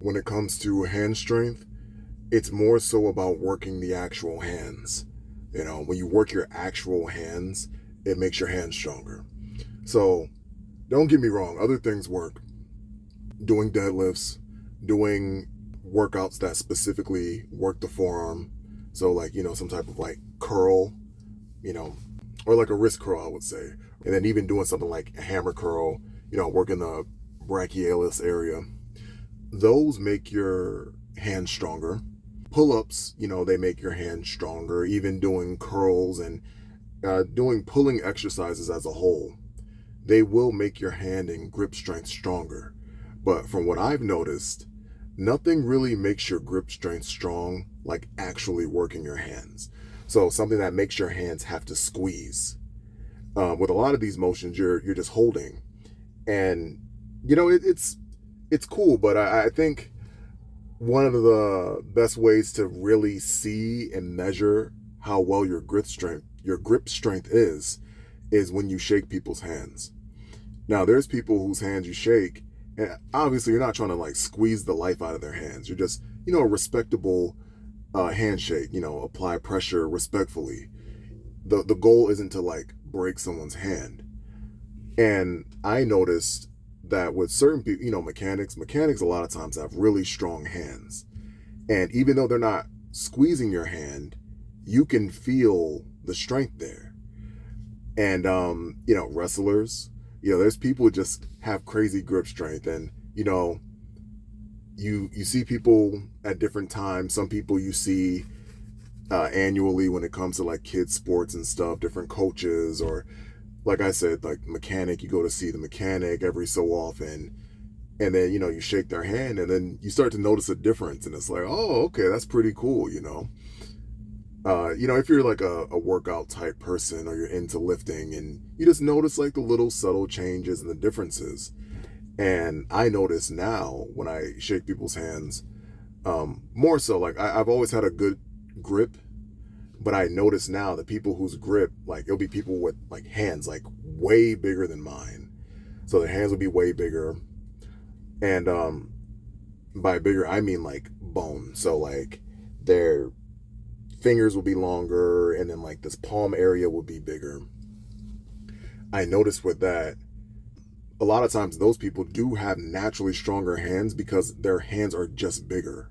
When it comes to hand strength, it's more so about working the actual hands. When you work your actual hands, it makes your hands stronger. So don't get me wrong, other things work. Doing deadlifts, doing workouts that specifically work the forearm. So like, some type of like curl, you know, or like a wrist curl, I would say. And then even doing something like a hammer curl, working the brachialis area. Those make your hands stronger. Pull-ups, they make your hands stronger. Even doing curls and doing pulling exercises as a whole, they will make your hand and grip strength stronger. But from what I've noticed, nothing really makes your grip strength strong like actually working your hands. So something that makes your hands have to squeeze. With a lot of these motions, you're just holding, and it's cool. But I think one of the best ways to really see and measure how well your grip strength is when you shake people's hands. Now, there's people whose hands you shake, and obviously you're not trying to like squeeze the life out of their hands. You're just, a respectable handshake. Apply pressure respectfully. The goal isn't to like break someone's hand. And I noticed that with certain people, mechanics a lot of times have really strong hands. And even though they're not squeezing your hand, you can feel the strength there. And wrestlers, there's people who just have crazy grip strength. And you see people at different times. Some people you see annually when it comes to like kids sports and stuff, different coaches, or like I said, like mechanic, you go to see the mechanic every so often, and then you shake their hand, and then you start to notice a difference, and it's like, oh, okay, that's pretty cool. If you're like a workout type person, or you're into lifting, and you just notice like the little subtle changes and the differences. And I notice now when I shake people's hands, more so like I've always had a good grip, but I notice now that people whose grip, like it'll be people with like hands like way bigger than mine. So their hands will be way bigger. And by bigger, I mean like bone. So like their fingers will be longer, and then like this palm area will be bigger. I noticed with that, a lot of times those people do have naturally stronger hands because their hands are just bigger.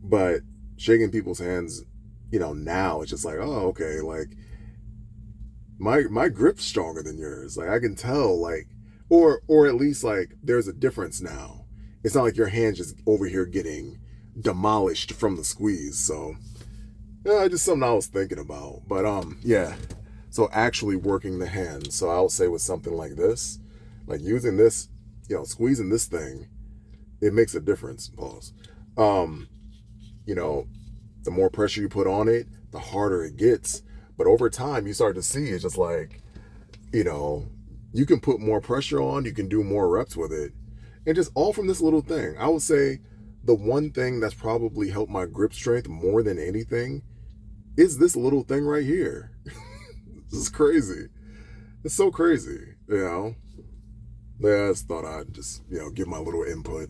But shaking people's hands, now it's just like, oh, okay, like my grip's stronger than yours. Like I can tell, like, or at least like there's a difference now. It's not like your hand's just over here getting demolished from the squeeze. So yeah, just something I was thinking about. But yeah. So actually working the hand. So I would say with something like this, like using this, squeezing this thing, it makes a difference. Pause. You know, the more pressure you put on it, the harder it gets. But over time, you start to see it's just like, you know, you can put more pressure on, you can do more reps with it. And just all from this little thing. I would say the one thing that's probably helped my grip strength more than anything is this little thing right here. This is crazy. It's so crazy, Yeah, I just thought I'd just, give my little input.